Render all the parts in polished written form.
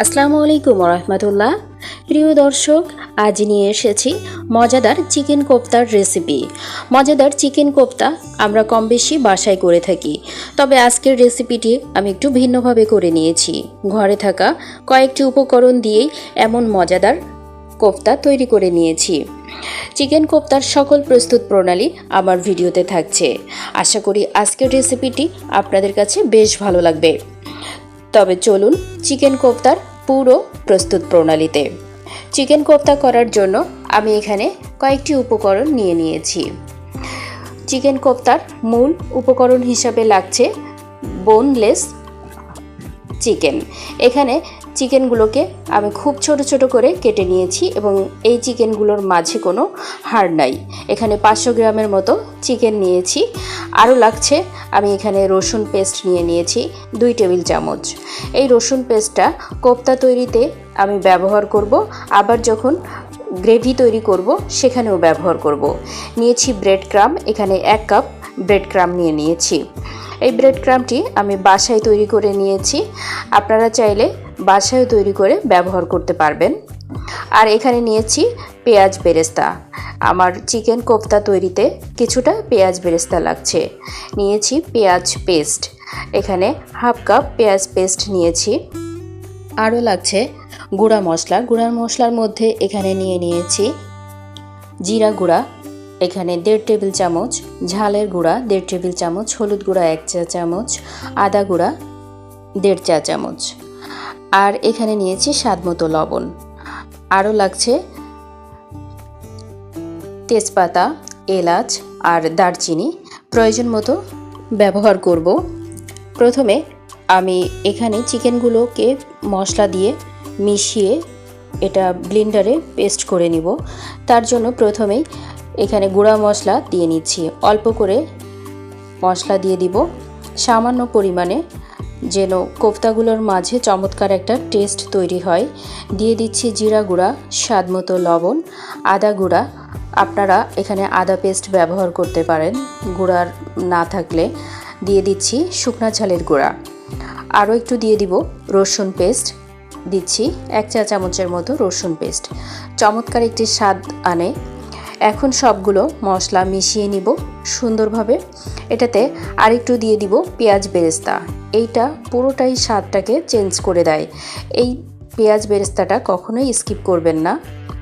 আসসালামু আলাইকুম rahmatullah। প্রিয় দর্শক, আজ নিয়ে এসেছি মজাদার চিকেন কোফতার রেসিপি। মজাদার চিকেন কোফতা আমরা কম বেশি বাসায় করে থাকি, তবে আজকের রেসিপিটি আমি একটু ভিন্নভাবে করে নিয়েছি। ঘরে থাকা কয়েকটি উপকরণ দিয়েই এমন মজাদার কোফতা তৈরি করে নিয়েছি। চিকেন কোফতার সকল প্রস্তুত প্রণালী আমার ভিডিওতে থাকছে। আশা করি আজকের রেসিপিটি আপনাদের কাছে বেশ ভালো লাগবে। তবে চলুন চিকেন কোফতার পুরো প্রস্তুত প্রণালীতে। চিকেন কোফতা করার জন্য আমি এখানে কয়েকটি উপকরণ নিয়ে নিয়েছি। চিকেন কোফতার মূল উপকরণ হিসাবে লাগছে বোনলেস চিকেন। এখানে চিকেনগুলোকে আমি খুব ছোট ছোট করে কেটে নিয়েছি এবং এই চিকেনগুলোর মাঝে কোনো হাড় নাই। এখানে 500 গ্রামের মতো চিকেন নিয়েছি। আরও লাগছে, আমি এখানে রসুন পেস্ট নিয়ে নিয়েছি 2 টেবিল চামচ। এই রসুন পেস্টটা কোফতা তৈরিতে আমি ব্যবহার করব, আবার যখন গ্রেভি তৈরি করব সেখানেও ব্যবহার করব। নিয়েছি ব্রেড ক্রাম্ব, এখানে 1 কাপ ব্রেড ক্রাম্ব নিয়ে নিয়েছি। এই ব্রেড ক্রাম্বটি আমি বাসায় তৈরি করে নিয়েছি, আপনারা চাইলে বাসায় তৈরি করে ব্যবহার করতে পারবেন। আর এখানে নিয়েছি পেঁয়াজ বেরেস্তা। আমার চিকেন কোফতা তৈরিতে কিছুটা পেঁয়াজ বেরেস্তা লাগছে। নিয়েছি পেঁয়াজ পেস্ট, এখানে 1/2 কাপ পেঁয়াজ পেস্ট নিয়েছি। আরও লাগছে গুঁড়া মশলা। গুঁড়া মশলার মধ্যে এখানে নিয়ে নিয়েছি জিরা গুঁড়া, এখানে 1.5 টেবিল চামচ, ঝালের গুঁড়া 1.5 টেবিল চামচ, হলুদ গুঁড়া 1 চা চামচ, আদা গুঁড়া 1.5 চা চামচ। আর এখানে নিয়েছি স্বাদমতো লবণ। আরও লাগছে তেজপাতা, এলাচ আর দারচিনি প্রয়োজন মতো ব্যবহার করব। প্রথমে আমি এখানে চিকেনগুলোকে মশলা দিয়ে মিশিয়ে এটা ব্লেন্ডারে পেস্ট করে নিব। তার জন্য প্রথমেই এখানে গুঁড়া মশলা দিয়ে নিচ্ছি। অল্প করে মশলা দিয়ে দিব, সামান্য পরিমাণে, যেন কোফতাগুলোর মাঝে চমৎকার একটা টেস্ট তৈরি হয়। দিয়ে দিচ্ছি জিরা গুঁড়া, স্বাদমতো লবণ, আদা গুঁড়া। আপনারা এখানে আদা পেস্ট ব্যবহার করতে পারেন, গুঁড়ার না থাকলে। দিয়ে দিচ্ছি শুকনা ঝালের গুঁড়া। আরও একটু দিয়ে দিব রসুন পেস্ট, দিচ্ছি 1 চা চামচের মতো রসুন পেস্ট। চমৎকার একটি স্বাদ আনে। এখন সবগুলো মশলা মিশিয়ে নিব সুন্দরভাবে। এটাতে আরেকটু দিয়ে দিব পেঁয়াজ বেরেস্তা। এইটা পুরোটাই স্বাদটাকে চেঞ্জ করে দেয়। এই পেঁয়াজ বেরেস্তাটা কখনোই স্কিপ করবেন না।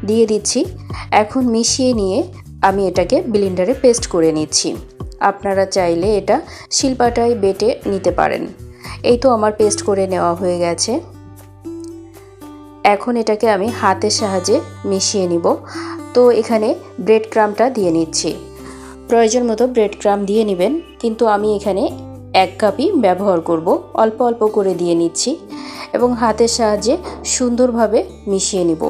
দিয়ে দিচ্ছি। এখন মিশিয়ে নিয়ে আমি এটাকে ব্লেন্ডারে পেস্ট করে নিচ্ছি। আপনারা চাইলে এটা শিলপাটায় বেটে নিতে পারেন। এই তো আমার পেস্ট করে নেওয়া হয়ে গেছে। এখন এটাকে আমি হাতের সাহায্যে মিশিয়ে নিব। তো এখানে ব্রেড ক্রাম্বটা দিয়ে নিচ্ছি। প্রয়োজন মতো ব্রেড ক্রাম্ব দিয়ে নেবেন, কিন্তু আমি এখানে 1 কাপই ব্যবহার করব। অল্প অল্প করে দিয়ে নিচ্ছি এবং হাতের সাহায্যে সুন্দরভাবে মিশিয়ে নিব।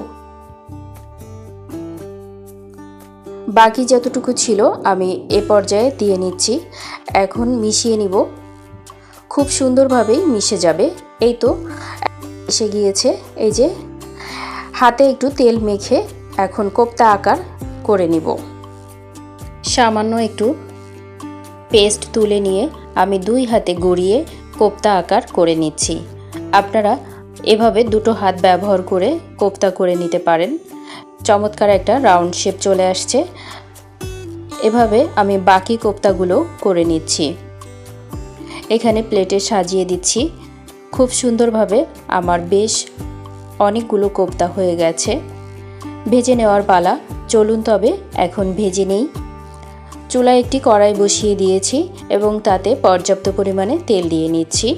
বাকি যতটুকু ছিল আমি এ পর্যায়ে দিয়ে নিচ্ছি। এখন মিশিয়ে নিব, খুব সুন্দরভাবেই মিশে যাবে। এই তো এসে গিয়েছে। এই যে হাতে একটু তেল মেখে এখন কোফতা আকার করে নিব। সামান্য একটু পেস্ট তুলে নিয়ে আমি 2 হাতে গড়িয়ে কোফতা আকার করে নিচ্ছি। আপনারা এভাবে 2টো হাত ব্যবহার করে কোফতা করে নিতে পারেন। চমৎকার একটা রাউন্ড শেপ চলে আসছে। এভাবে আমি বাকি কোফতাগুলো করে নিচ্ছি। এখানে প্লেটে সাজিয়ে দিচ্ছি। খুব সুন্দরভাবে আমার বেশ অনেকগুলো কোফতা হয়ে গেছে। ভেজে নেওয়ার পালা। চলুন তবে এখন ভেজে নেই। চুলায় একটি কড়াই বসিয়ে দিয়েছি এবং তাতে পর্যাপ্ত পরিমাণে তেল দিয়ে নিচ্ছি।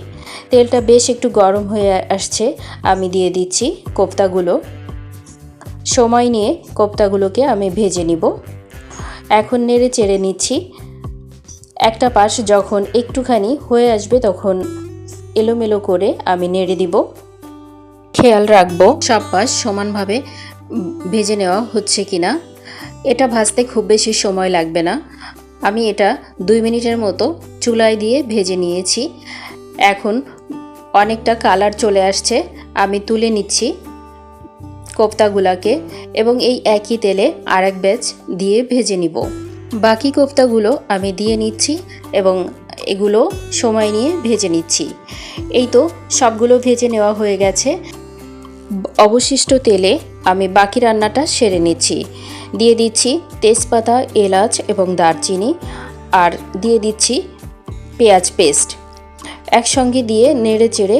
তেলটা বেশ একটু গরম হয়ে আসছে। আমি দিয়ে দিচ্ছি কোফতাগুলো। সময় নিয়ে কোফতাগুলোকে আমি ভেজে নিব। এখন নেড়ে চেড়ে নিচ্ছি। একটা পাশ যখন একটুখানি হয়ে আসবে তখন এলোমেলো করে আমি নেড়ে দিব। খেয়াল রাখবো সব পাশ সমানভাবে ভেজে নেওয়া হচ্ছে কিনা। এটা ভাজতে খুব বেশি সময় লাগবে না। আমি এটা 2 মিনিটের মতো চুলায় দিয়ে ভেজে নিয়েছি। এখন অনেকটা কালার চলে আসছে। আমি তুলে নিচ্ছি কোফতাগুলোকে এবং এই একই তেলে আরেক ব্যাচ দিয়ে ভেজে নিব। বাকি কোফতাগুলো আমি দিয়ে নিচ্ছি এবং এগুলো সময় নিয়ে ভেজে নিচ্ছি। এই তো সবগুলো ভেজে নেওয়া হয়ে গেছে। অবশিষ্ট তেলে আমি বাকি রান্নাটা সেরে নিচ্ছি। দিয়ে দিচ্ছি তেজপাতা, এলাচ এবং দারচিনি, আর দিয়ে দিচ্ছি পেঁয়াজ পেস্ট। একসঙ্গে দিয়ে নেড়ে চেড়ে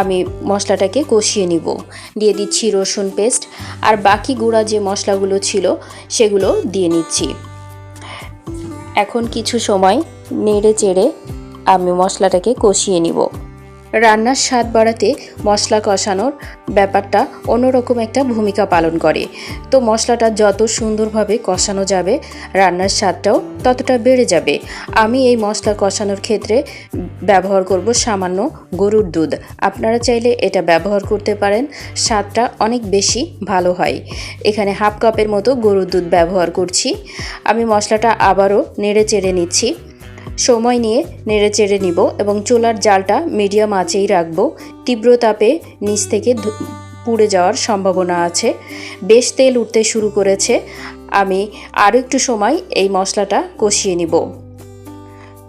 আমি মশলাটাকে কষিয়ে নিব। দিয়ে দিচ্ছি রসুন পেস্ট, আর বাকি গুঁড়া যে মশলাগুলো ছিল সেগুলো দিয়ে নিচ্ছি। এখন কিছু সময় নেড়ে চেড়ে আমি মশলাটাকে কষিয়ে নিব। রান্নার স্বাদ বাড়াতে মশলা কষানোর ব্যাপারটা অন্যরকম একটা ভূমিকা পালন করে। তো মশলাটা যত সুন্দরভাবে কষানো যাবে রান্নার স্বাদটাও ততটা বেড়ে যাবে। আমি এই মশলা কষানোর ক্ষেত্রে ব্যবহার করব সামান্য গরুর দুধ। আপনারা চাইলে এটা ব্যবহার করতে পারেন, স্বাদটা অনেক বেশি ভালো হয়। এখানে হাফ কাপের মতো গরুর দুধ ব্যবহার করছি। আমি মশলাটা আবারও নেড়ে চেড়ে নিচ্ছি। সময় নিয়ে নেড়ে চেড়ে নিব এবং চুলার জালটা মিডিয়াম আঁচেই রাখবো। তীব্র তাপে নিচ থেকে পুড়ে যাওয়ার সম্ভাবনা আছে। বেশ তেল উঠতে শুরু করেছে। আমি আরও একটু সময় এই মশলাটা কষিয়ে নিব।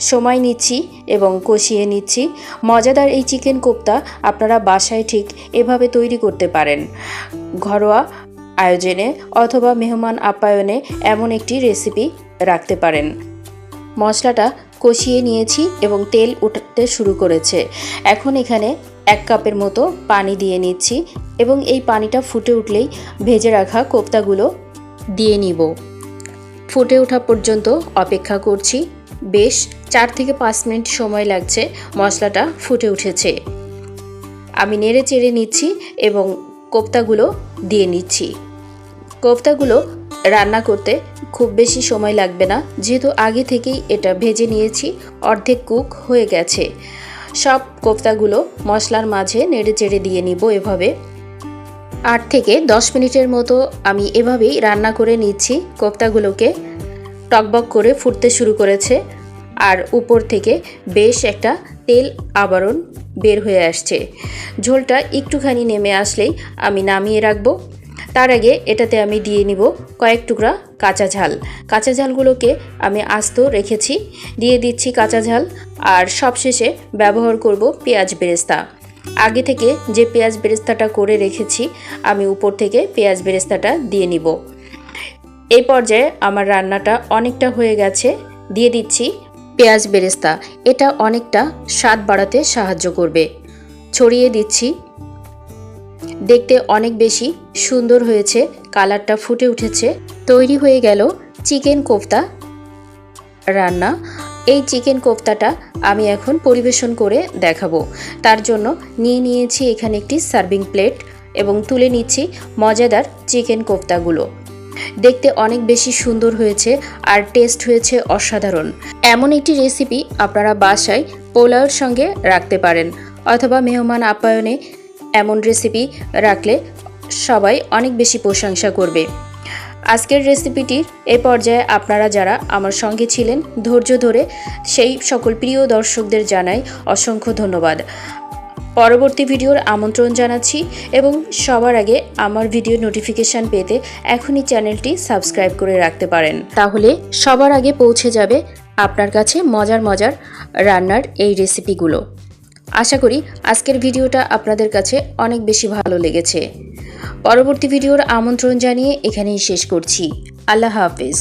সময় নিচ্ছি এবং কষিয়ে নিচ্ছি। মজাদার এই চিকেন কোফতা আপনারা বাসায় ঠিক এভাবে তৈরি করতে পারেন। ঘরোয়া আয়োজনে অথবা মেহমান আপ্যায়নে এমন একটি রেসিপি রাখতে পারেন। মশলাটা কষিয়ে নিয়েছি এবং তেল উঠতে শুরু করেছে। এখন এখানে 1 কাপের মতো পানি দিয়ে নিচ্ছি এবং এই পানিটা ফুটে উঠলেই ভেজে রাখা কোফতাগুলো দিয়ে নিব। ফুটে ওঠা পর্যন্ত অপেক্ষা করছি। বেশ 4 থেকে 5 মিনিট সময় লাগছে। মশলাটা ফুটে উঠেছে। আমি নেড়ে চেড়ে নিচ্ছি এবং কোফতাগুলো দিয়ে নিচ্ছি। কোফতাগুলো রান্না করতে খুব বেশি সময় লাগবে না, যেহেতু আগে থেকেই এটা ভেজে নিয়েছি। অর্ধেক কুক হয়ে গেছে। সব কোফতাগুলো মশলার মাঝে নেড়ে চেড়ে দিয়ে নিব। এভাবে 8 থেকে 10 মিনিটের মতো আমি এভাবেই রান্না করে নিচ্ছি। কোফতাগুলোকে টকবক করে ফুটতে শুরু করেছে আর উপর থেকে বেশ একটা তেল আবরণ বের হয়ে আসছে। ঝোলটা একটুখানি নেমে আসলেই আমি নামিয়ে রাখবো। তার আগে এটাতে আমি দিয়ে নিব কয়েক টুকরা কাঁচা ঝাল। কাঁচা ঝালগুলোকে আমি আস্ত রেখেছি। দিয়ে দিচ্ছি কাঁচা ঝাল, আর সবশেষে ব্যবহার করব পেঁয়াজ বেরেস্তা। আগে থেকে যে পেঁয়াজ বেরেস্তাটা করে রেখেছি আমি উপর থেকে পেঁয়াজ বেরেস্তাটা দিয়ে নিব। এই পর্যায়ে আমার রান্নাটা অনেকটা হয়ে গেছে। দিয়ে দিচ্ছি পেঁয়াজ বেরেস্তা। এটা অনেকটা স্বাদ বাড়াতে সাহায্য করবে। ছড়িয়ে দিচ্ছি। দেখতে অনেক বেশি সুন্দর হয়েছে, কালারটা ফুটে উঠেছে। তৈরি হয়ে গেল চিকেন কোফতা রান্না। এই চিকেন কোফতাটা আমি এখন পরিবেশন করে দেখাবো। তার জন্য নিয়েছি এখানে একটি সার্ভিং প্লেট এবং তুলে নিচ্ছি মজাদার চিকেন কোফতাগুলো। দেখতে অনেক বেশি সুন্দর হয়েছে আর টেস্ট হয়েছে অসাধারণ। এমন একটি রেসিপি আপনারা বাসায় পোলাওর সঙ্গে রাখতে পারেন, অথবা মেহমান আপ্যায়নে এমন রেসিপি রাখলে সবাই অনেক বেশি প্রশংসা করবে। আজকের রেসিপিটির এই পর্যায়ে আপনারা যারা আমার সঙ্গে ছিলেন ধৈর্য ধরে, সেই সকল প্রিয় দর্শকদের জানাই অসংখ্য ধন্যবাদ। পরবর্তী ভিডিওর আমন্ত্রণ জানাচ্ছি এবং সবার আগে আমার ভিডিও নোটিফিকেশান পেতে এখনই চ্যানেলটি সাবস্ক্রাইব করে রাখতে পারেন। তাহলে সবার আগে পৌঁছে যাবে আপনার কাছে মজার মজার রান্নার এই রেসিপিগুলো। আশা করি আজকের ভিডিওটা আপনাদের কাছে অনেক বেশি ভালো লেগেছে। পরবর্তী ভিডিওর আমন্ত্রণ জানিয়ে এখানেই শেষ করছি। আল্লাহ হাফেজ।